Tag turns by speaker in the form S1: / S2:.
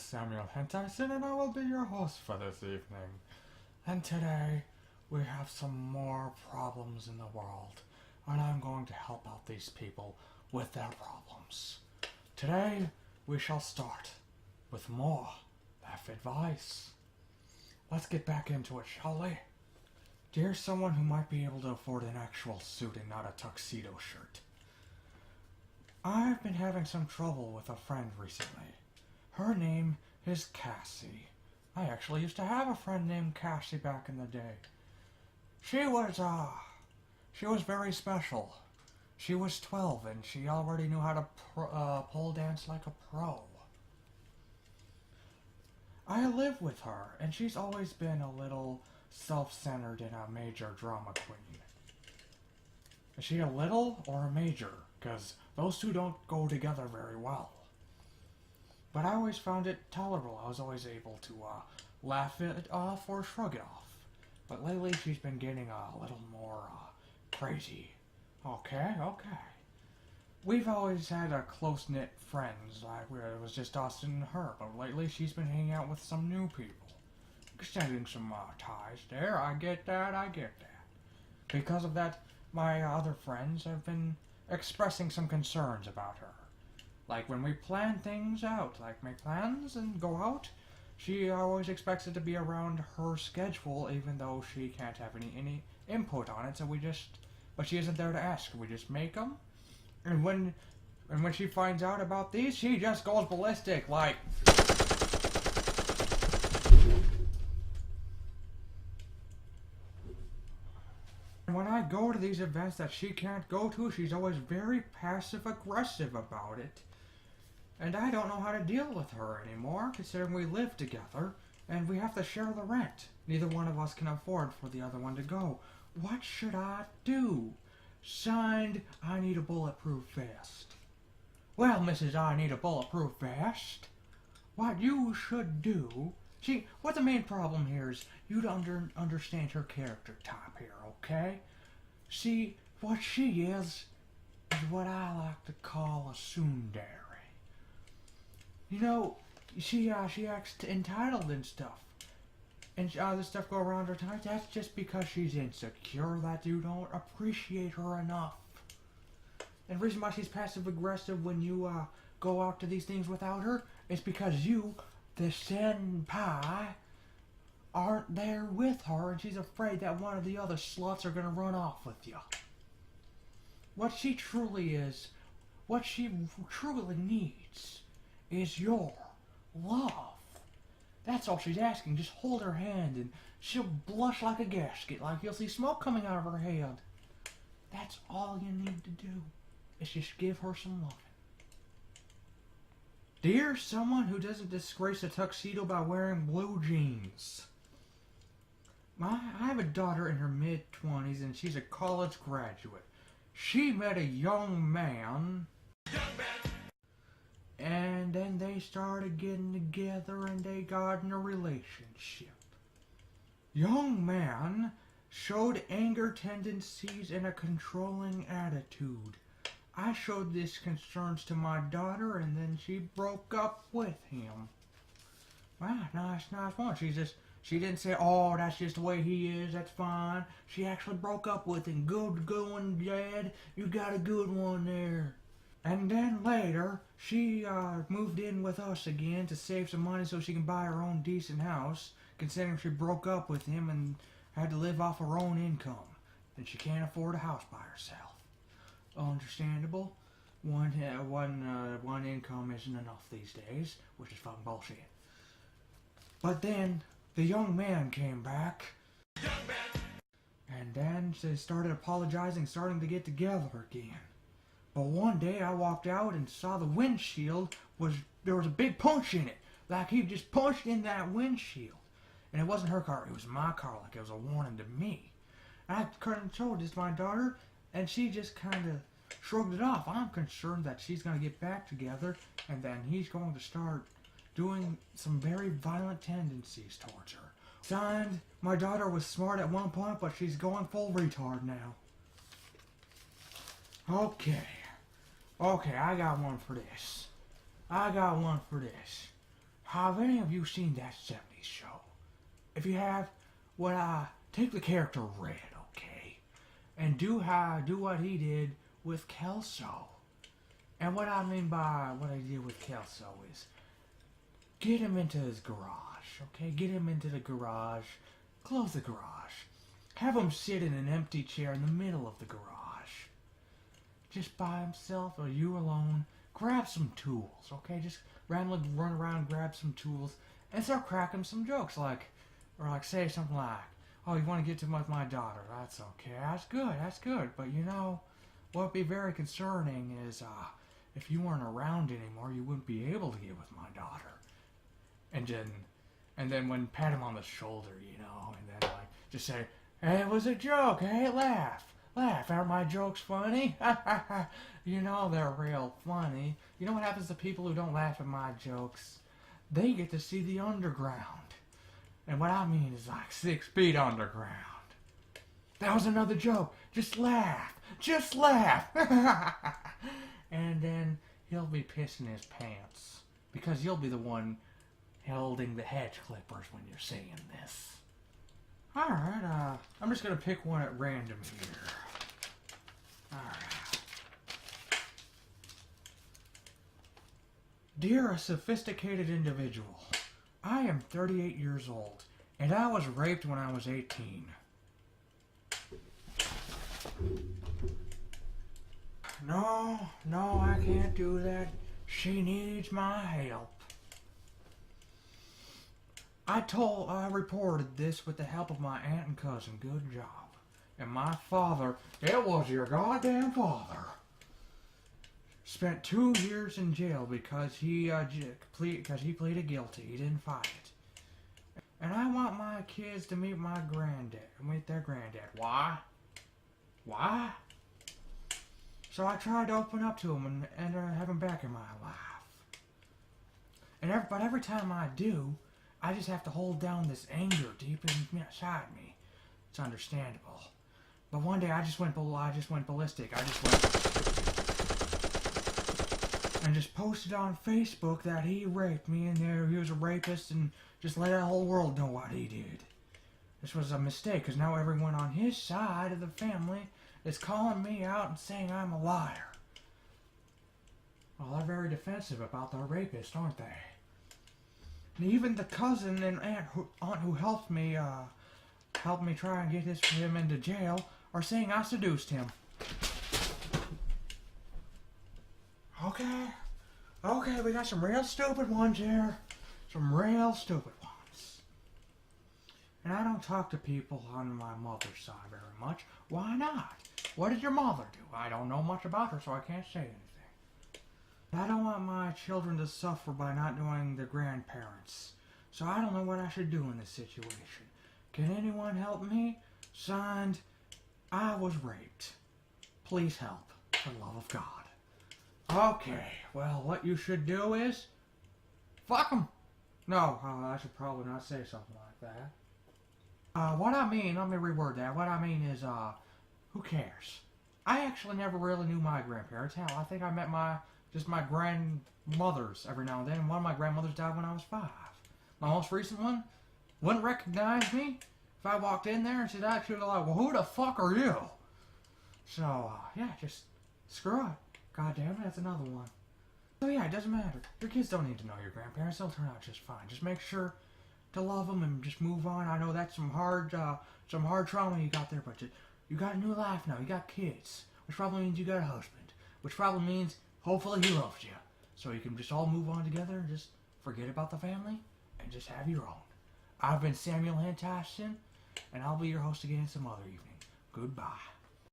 S1: Samuel Hentaisen, and I will be your host for this evening. And today, we have some more problems in the world, and I'm going to help out these people with their problems. Today, we shall start with more life advice. Let's get back into it, shall we? Dear someone who might be able to afford an actual suit and not a tuxedo shirt, I've been having some trouble with a friend recently. Her name is Cassie. I actually used to have a friend named Cassie back in the day. She was very special. She was 12 and she already knew how to pole dance like a pro. I live with her, and she's always been a little self-centered and a major drama queen. Is she a little or a major? Because those two don't go together very well. But I always found it tolerable. I was always able to laugh it off or shrug it off. But lately she's been getting a little more crazy. Okay. We've always had a close-knit friends, like where it was just us and her. But lately she's been hanging out with some new people. Extending some ties there. I get that. Because of that, my other friends have been expressing some concerns about her. Like when we plan things out, like make plans and go out, she always expects it to be around her schedule, even though she can't have any input on it. But she isn't there to ask. We just make them, and when she finds out about these, she just goes ballistic. Like, when I go to these events that she can't go to, she's always very passive-aggressive about it. And I don't know how to deal with her anymore, considering we live together, and we have to share the rent. Neither one of us can afford for the other one to go. What should I do? Signed, I need a bulletproof vest. Well, Mrs. I need a bulletproof vest. What you should do... See, what the main problem here is, you don't understand her character type here, okay? See, what she is what I like to call a tsundere. You know, she acts entitled and stuff. And this stuff go around her tight. That's just because she's insecure, that you don't appreciate her enough. And the reason why she's passive-aggressive when you go out to these things without her is because you, the senpai, aren't there with her, and she's afraid that one of the other sluts are going to run off with you. What she truly needs is your love. That's all she's asking. Just hold her hand and she'll blush like a gasket, like you'll see smoke coming out of her head. That's all you need to do, is just give her some loving. Dear someone who doesn't disgrace a tuxedo by wearing blue jeans. I have a daughter in her mid-20s and she's a college graduate. She met a young man, and then they started getting together and they got in a relationship. Young man showed anger tendencies and a controlling attitude. I showed these concerns to my daughter and then she broke up with him. Wow, nice one. She didn't say, oh, that's just the way he is, that's fine. She actually broke up with him. Good going, Dad. You got a good one there. And then later, she moved in with us again to save some money so she can buy her own decent house, considering she broke up with him and had to live off her own income. And she can't afford a house by herself. Understandable. One income isn't enough these days, which is fucking bullshit. But then the young man came back, and then they started apologizing, starting to get together again. But one day I walked out and saw the windshield there was a big punch in it, like he just punched in that windshield. And it wasn't her car, it was my car, like it was a warning to me. And I couldn't told this to my daughter, and she just kind of shrugged it off. I'm concerned that she's going to get back together, and then he's going to start doing some very violent tendencies towards her. Signed, my daughter was smart at one point, but she's going full retard now. Okay, I got one for this. Have any of you seen that 70s show? If you have, take the character Red, okay, and do what he did with Kelso. And what I mean by what I did with Kelso is get him into his garage, okay? Get him into the garage, close the garage. Have him sit in an empty chair in the middle of the garage. Just by himself or you alone. Grab some tools, okay? Just randomly run around, grab some tools, and start cracking some jokes or say something like, oh, you want to get to with my daughter? That's okay. That's good. But you know, what would be very concerning is, if you weren't around anymore, you wouldn't be able to get with my daughter. And then when pat him on the shoulder, you know, and then just say, hey, it was a joke, hey, laugh, aren't my jokes funny? You know they're real funny. You know what happens to people who don't laugh at my jokes? They get to see the underground. And what I mean is 6 feet underground. That was another joke. Just laugh. And then he'll be pissing his pants. Because you'll be the one holding the hedge clippers when you're saying this. Alright, I'm just gonna pick one at random here. Alright. Dear a sophisticated individual, I am 38 years old, and I was raped when I was 18. No, I can't do that. She needs my help. I reported this with the help of my aunt and cousin. Good job. And my father, it was your goddamn father, spent 2 years in jail because he pleaded guilty. He didn't fight it. And I want my kids to meet their granddad. Why? So I tried to open up to him and have him back in my life. But every time I do, I just have to hold down this anger deep inside me. It's understandable. But one day I just went ballistic. I just posted on Facebook that he raped me and he was a rapist and just let the whole world know what he did. This was a mistake because now everyone on his side of the family is calling me out and saying I'm a liar. Well, they're very defensive about their rapist, aren't they? And even the cousin and aunt who helped me try and get him into jail are saying I seduced him. Okay, we got some real stupid ones here. Some real stupid ones. And I don't talk to people on my mother's side very much. Why not? What did your mother do? I don't know much about her, so I can't say anything. I don't want my children to suffer by not knowing their grandparents. So I don't know what I should do in this situation. Can anyone help me? Signed, I was raped. Please help, for the love of God. Okay, well, what you should do is fuck them. No, I should probably not say something like that. What I mean, let me reword that. What I mean is, who cares? I actually never really knew my grandparents. Hell, I think I met my grandmothers every now and then. One of my grandmothers died when I was 5. My most recent one wouldn't recognize me if I walked in there and she'd actually like, well, who the fuck are you? So, yeah, just screw it. God damn it, that's another one. So yeah, it doesn't matter. Your kids don't need to know your grandparents. They'll turn out just fine. Just make sure to love them and just move on. I know that's some hard trauma you got there, but you got a new life now. You got kids, which probably means you got a husband, which probably means hopefully he loves you. So you can just all move on together and just forget about the family and just have your own. I've been Samuel Hentaisen, and I'll be your host again some other evening. Goodbye.